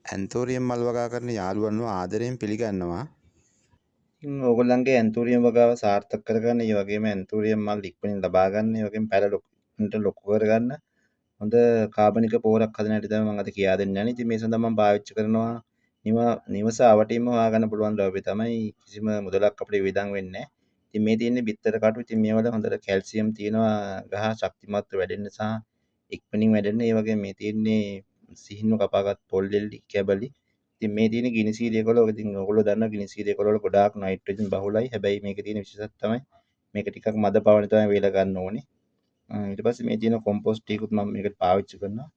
ඇන්තෝරියම් මල් වගා කරන යාළුවන්ව ආදරයෙන් පිළිගන්නවා. ඉතින් ඕගොල්ලන්ගේ ඇන්තූරියම් වගාව සාර්ථක කරගන්න, ඒ වගේම ඇන්තූරියම් මල් ඉක්මනින් ලබා ගන්න, ඒ වගේම පැල ලොකු කරගන්න හොඳ කාබනික පොහොරක් හදන හැටි තමයි මම අද කියා දෙන්න යන්නේ. ඉතින් මේ සඳහා මම පාවිච්චි කරනවා නිවස අවටින්ම හොයාගන්න පුළුවන් ද්‍රව්‍ය තමයි. කිසිම මුදලක් අපිට වියදම් වෙන්නේ නැහැ. ඉතින් මේ තියෙන්නේ බිත්තර කටු. ඉතින් මේවල හොඳට කැල්සියම් තියෙනවා, ගහ ශක්තිමත්ව වැඩෙන්න සහ ඉක්මනින් වැඩෙන්න. ඒ වගේම මේ තියෙන්නේ සිහින්ව කපාගත් පොල් එල්ලි කැබලි. ඉතින් මේ තියෙන ගිනිසීරිය කොළ. ඉතින් ඔයගොල්ලෝ දන්නවා ගිනිසීරිය කොළ වල ගොඩාක් නයිට්‍රජන් බහුලයි. හැබැයි මේකේ තියෙන විශේෂත්වය තමයි මේක ටිකක් මද පවණ තමයි වේලා ගන්න ඕනේ. ඊට පස්සේ මේ තියෙන කොම්පෝස්ට් ටිකකුත් මම මේකට පාවිච්චි කරනවා.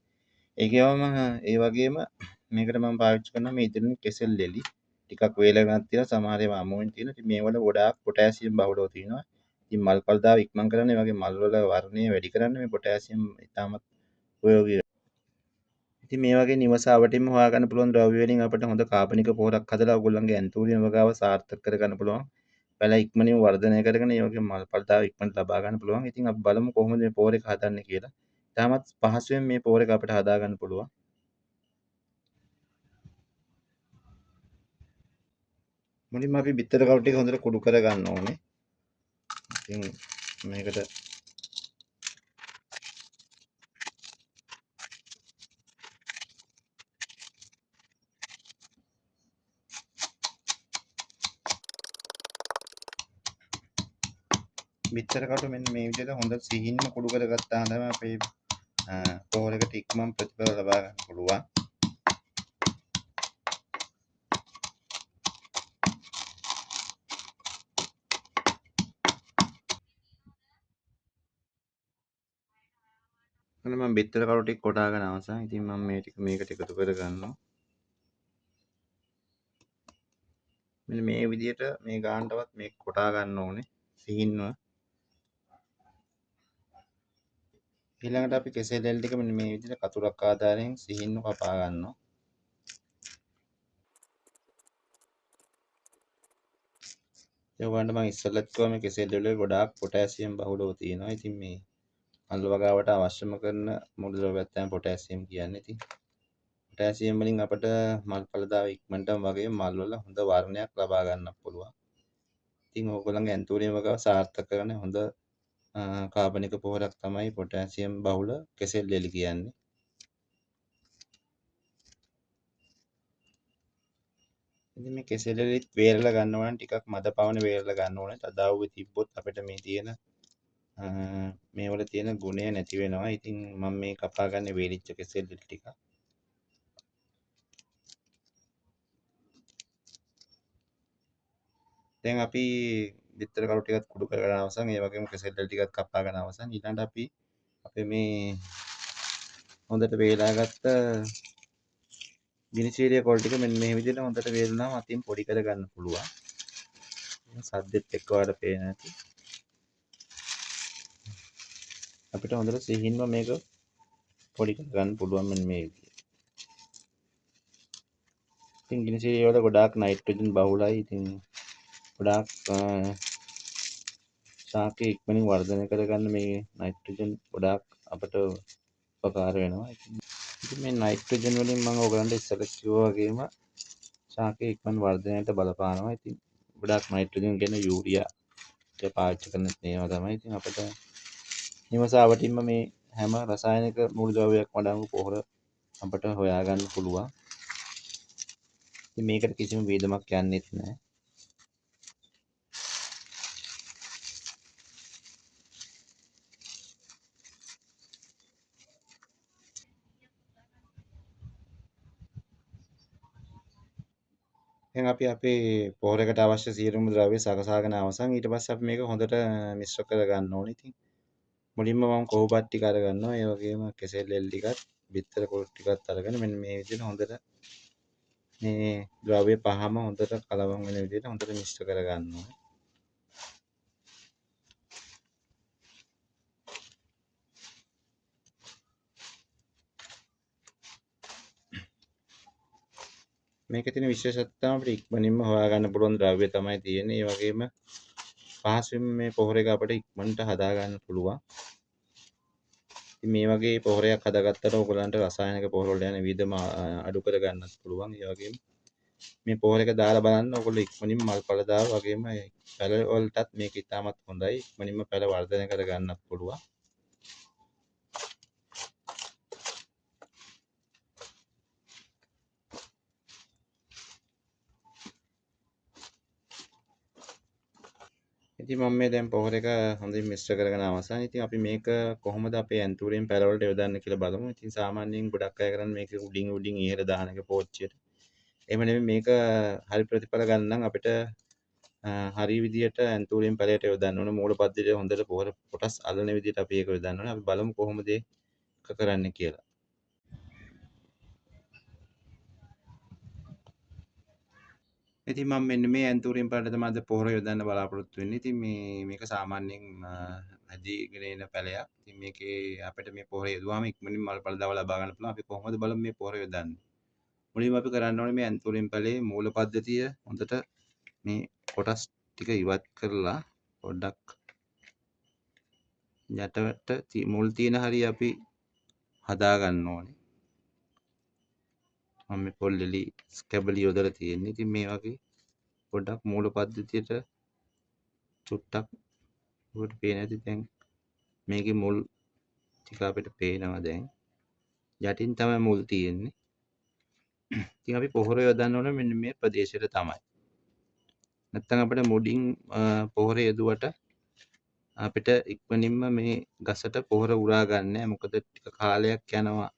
ඒකේවම ඒ වගේම මේකට මම පාවිච්චි කරනවා මේ ඉතින් කෙසෙල් එලි. ටිකක් වේලා ගන්නත් තියෙනවා, සමහර ඒවා අමුවෙන් තියෙනවා. ඉතින් මේවල ගොඩාක් පොටෑසියම් බහුලව තියෙනවා. ඉතින් මල් ඵලදාව ඉක්මන් කරන්න, ඒ වගේ මල් වල වර්ණය වැඩි කරන්න මේ පොටෑසියම් ඉතාමත් උපයෝගී. ඉතින් මේ වගේ නිවස අවටින්ම හොයාගන්න පුළුවන් ද්‍රව්‍ය වලින් අපිට හොඳ කාබනික පොහොරක් හදලා ඔයගොල්ලන්ගේ ඇන්තූරියම් වගාව සාර්ථක කරගන්න පුළුවන්. පැල ඉක්මනින් වර්ධනය කරගෙන ඒ වගේ මල් ඵලදාව ඉක්මනට ලබා ගන්න පුළුවන්. ඉතින් අපි බලමු කොහොමද මේ පොහොර එක හදන්නේ කියලා. තාමත් පහසුවෙන් මේ පොහොර එක අපිට හදා ගන්න පුළුවන්. මුලින්ම අපි බිත්තර කවු ටික හොඳට කුඩු කර ගන්න ඕනේ. ඉතින් මේකට බිත්තර කටු මෙන්න මේ විදිහට හොඳ සිහින්ම කුඩු කරගත්තාම තමයි අපේ පොහොර එකට ඉක්මන් ප්‍රතිඵල ලබා ගන්න පුළුවන්. එතන මම බිත්තර කටු ටික කොටාගෙන අවසන්. ඉතින් මම මේ ටික මේකට එකතු කර ගන්නවා. මෙන්න මේ විදිහට මේ ගානටවත් මේක කොටා ගන්න ඕනේ සිහින්ව. ඊළඟට අපි කෙසෙල් එල් ටික මෙන්න මේ විදිහට කතුරක් ආධාරයෙන් සිහින්ව කපා ගන්නවා. ඒ වගේම මම ඉස්සෙල්ලත් කිව්වා මේ කෙසෙල් වල ගොඩාක් පොටෑසියම් බහුලව තියෙනවා. ඉතින් මේ මල් වගාවට අවශ්‍යම කරන මූලද්‍රව්‍යයක් තමයි පොටෑසියම් කියන්නේ. ඉතින් පොටෑසියම් වලින් අපිට මල් ඵලදාව ඉක්මනටම වගේ මල් වල හොඳ වර්ණයක් ලබා ගන්නත් පුළුවන්. ඉතින් ඕගොල්ලන්ගේ ඇන්තූරියම් වගාව සාර්ථක කරන හොඳ කාබනික පොහොරක් තමයි පොටෑසියම් බහුල කෙසෙල් එලි කියන්නේ. ඉතින් මේ කෙසෙල් එලිත් වේරලා ගන්නවා නම් ටිකක් මද පවන වේරලා ගන්න ඕනේ. තදාවුවේ තිබ්බොත් අපිට මේ තියෙන මේවල තියෙන ගුණය නැති වෙනවා. ඉතින් මම මේ කපා ගන්න වේලිච්ච කෙසෙල් එලි ටික. දැන් අපි බිත්තර කටු ටිකත් කුඩු කරගෙන අවසන්. ඒ වගේම කෙසෙල් එලි ටිකත් කපා ගන්න අවසන්. ඊළඟට අපි අපේ මේ හොඳට වේලාගත්ත ගිනිසීරිය කොළ ටික මෙන්න මේ විදිහට හොඳට වේලුණාම අතින් පොඩි කර ගන්න පුළුවන්. සද්දෙත් එක්ක ඔයාලට පේන ඇති. අපිට හොඳට සිහින්ව මේක පොඩි කර ගන්න පුළුවන් මෙන්න මේ විදිහට. ඉතින් ගිනිසීරිය වල ගොඩාක් නයිට්‍රජන් බහුලයි. ඉතින් ගොඩාක් ශාකය ඉක්මනින් වර්ධනය කරගන්න මේ නයිට්‍රජන් ගොඩාක් අපට උපකාර වෙනවා. ඉතින් මේ නයිට්‍රජන් වලින් මම ඔයගලන්ට ඉස්සෙල්ලා කිව්වා වගේම ශාකය ඉක්මන් වර්ධනයට බලපානවා. ඉතින් ගොඩාක් නයිට්‍රජන් කියන යූරියා ටික පාවිච්චි කරන ඒවා තමයි. ඉතින් අපිට නිවසාවටින්ම මේ හැම රසායනික මූලද්‍රව්‍යයක් වඩාම පොහොර අපිට හොයාගන්න පුළුවන්. ඉතින් මේකට කිසිම වේදමක් යන්නේත් නැහැ. දැන් අපි අපේ පොහොරකට අවශ්‍ය සියලුම ද්‍රව්‍ය සකසාගෙන අවසන්. ඊට පස්සේ අපි මේක හොඳට මිශ්‍ර කර ගන්න ඕනේ. ඉතින් මුලින්ම මම කොහොපත් ටික අරගන්නවා. ඒ වගේම කෙසෙල් එල් ටිකත් බිත්තර කොළ ටිකත් අරගෙන මෙන්න මේ විදිහට හොඳට මේ ද්‍රව්‍ය පහම හොඳට කලවම් වෙන විදිහට හොඳට මිශ්‍ර කර ගන්න ඕනේ. මේකේ තියෙන විශේෂත්වය තමයි අපිට ඉක්මනින්ම හොයාගන්න පුළුවන් ද්‍රව්‍ය තමයි තියෙන්නේ. ඒ වගේම පහසුවෙන් මේ පොහොර එක අපිට ඉක්මනට හදා ගන්න පුළුවන්. ඉතින් මේ වගේ පොහොරයක් හදාගත්තට ඔයගලන්ට රසායනික පොහොර වල යන විදම අඩු කර ගන්නත් පුළුවන්. ඒ වගේම මේ පොහොර එක දාලා බලන්න ඔයගොල්ලෝ ඉක්මනින්ම මල් ඵලදාව වගේම පැල වලටත් මේක ඉතාමත් හොඳයි. ඉක්මනින්ම පැල වර්ධනය කර ගන්නත් පුළුවන්. ඉතින් මම මේ දැන් පොහොර එක හොඳින් මිශ්‍ර කරගෙන අවසන්. ඉතින් අපි මේක කොහොමද අපේ ඇන්තූරියම් පැල වලට යොදන්නේ කියලා බලමු. ඉතින් සාමාන්‍යයෙන් ගොඩක් අය කරන්නේ මේක උඩින් ඉහළ දාන එක පෝච්චියට. එහෙම නෙමෙයි මේක හරි ප්‍රතිඵල ගන්න නම් අපිට හරි විදියට ඇන්තූරියම් පැලයට යොදන්න ඕන. මූල පද්ධතියේ හොඳට පොහොර කොටස් අල්ලන විදියට අපි ඒක යොදන්න ඕන. අපි බලමු කොහොමද ඒක කරන්නේ කියලා. ඉතින් මම මෙන්න මේ ඇන්තූරියම් පැලට තමයි අද පොහොර යොදන්න බලාපොරොත්තු වෙන්නේ. ඉතින් මේක සාමාන්‍යයෙන් හැදීගෙන එන පැලයක්. ඉතින් මේකේ අපිට මේ පොහොර යොදුවාම ඉක්මනින් මල් ඵලදාව ලබා ගන්න පුළුවන්. අපි කොහොමද බලමු මේ පොහොර යොදන්නේ. මුලින්ම අපි කරන්න ඕනේ මේ ඇන්තූරියම් පැලේ මූල පද්ධතිය හොඳට මේ කොටස් ටික ඉවත් කරලා පොඩ්ඩක් යටට මුල් තියෙන හරිය අපි හදා ගන්න ඕනේ. මම මේ පොල්ලෙලි ස්කැබලි යොදලා තියෙන්නේ. ඉතින් මේ වගේ පොඩ්ඩක් මූල පද්ධතියට චුට්ටක් ඔබට පේන ඇති දැන් මේකේ මුල් ටික අපිට පේනවා දැන්. යටින් තමයි මුල් තියෙන්නේ. ඉතින් අපි පොහොර යොදන්න ඕනේ මෙන්න මේ ප්‍රදේශයට තමයි. නැත්තම් අපිට මුඩින් පොහොර යදුවට අපිට ඉක්මනින්ම මේ ගසට පොහොර උරා ගන්න නැහැ. මොකද ටික කාලයක් යනවා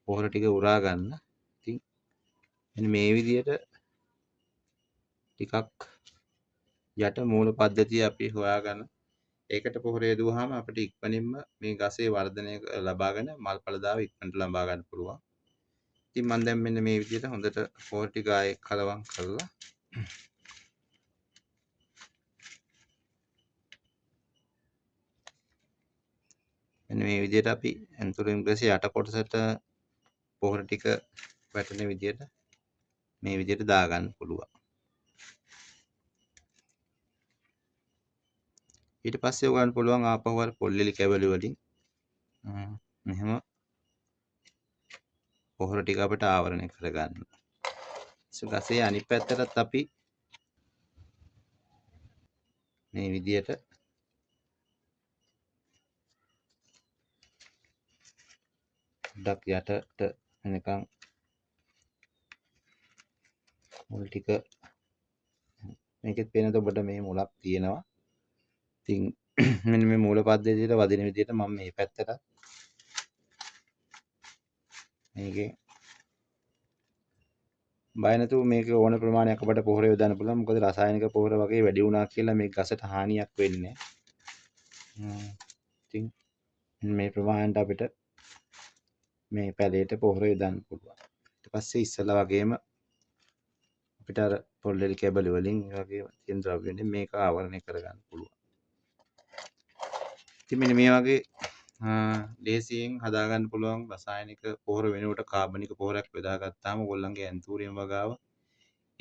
පොහොර ටික උරා ගන්න. ඉතින් මෙන්න මේ විදියට ටිකක් යට මූල පද්ධතිය අපි හොයාගන්න. ඒකට පොහොර යදුවාම අපිට ඉක්මනින්ම මේ ගසේ වර්ධනය ලබාගෙන මල් ඵලදාව ඉක්මනට ලබා ගන්න පුළුවන්. ඉතින් මම දැන් මෙන්න මේ විදියට හොඳට පොහොර ටික ආයේ කලවම් කරලා මෙන්න මේ විදියට අපි ඇන්තූරියම් ගසේ යට කොටසට පොහොර ටික වැටෙන විදියට මේ විදියට දාගන්න පුළුවන්. ඊට පස්සේ ඔයගලන්ට පුළුවන් ආපහු අර පොල්ලෙලි කැබලි වලින් මෙහෙම පොහොර ටික අපිට ආවරණය කරගන්න. ගසේ අනිත් පැත්තටත් අපි මේ විදියට ඩක් යටට එනකන් මුල් ටික මේකෙත් පේනද ඔබට මේ මුලක් තියෙනවා. ඉතින් මෙන්න මේ මූල පද්ධතියට වදින විදියට මම මේ පැත්තට මේකේ බය නැතුව මේක ඕන ප්‍රමාණයක් අපිට පොහොර යොදන්න පුළුවන්. මොකද රසායනික පොහොර වගේ වැඩි වුණා කියලා මේ ගසට හානියක් වෙන්නේ නැහැ. ඉතින් මේ ප්‍රමාණයට අපිට මේ පැලයට පොහොර යොදන්න පුළුවන්. ඊට පස්සේ ඉස්සලා වගේම අපිට අර පොල්ලෙලි කැබලි වලින් ඒ වගේ තියෙන ද්‍රව්‍ය වලින් මේක ආවරණය කරගන්න පුළුවන්. ඉතින් මෙන්න මේ වගේ ලේසියෙන් හදාගන්න පුළුවන් රසායනික පොහොර වෙනුවට කාබනික පොහොරක් යොදාගත්තාම ඔයගොල්ලන්ගේ ඇන්තූරියම් වගාව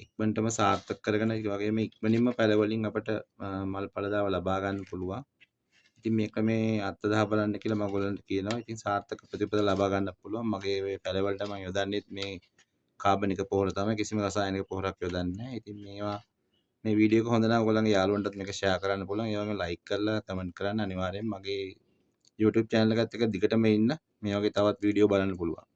ඉක්මනටම සාර්ථක කරගෙන ඒ වගේම ඉක්මනින්ම පැල වලින් අපට මල් ඵලදාව ලබා ගන්න පුළුවන්. ඉතින් මේක මේ අත්දැක බලන්න කියලා මම ඔයගොල්ලන්ට කියනවා. ඉතින් සාර්ථක ප්‍රතිඵල ලබා ගන්න පුළුවන්. මගේ මේ පැල වලට මම යොදන්නේ මේ කාබනික පොහොර තමයි. කිසිම රසායනික පොහොරක් යොදන්නේ නැහැ. ඉතින් මේවා මේ වීඩියෝ එක හොඳ නම් ඔයගොල්ලන්ගේ යාළුවන්ටත් මේක ෂෙයා කරන්න පුළුවන්. ඒ වගේම ලයික් කරලා කමෙන්ට් කරන්න අනිවාර්යෙන් මගේ YouTube channel එකත් එක දිගටම ඉන්න මේ වගේ තවත් වීඩියෝ බලන්න පුළුවන්.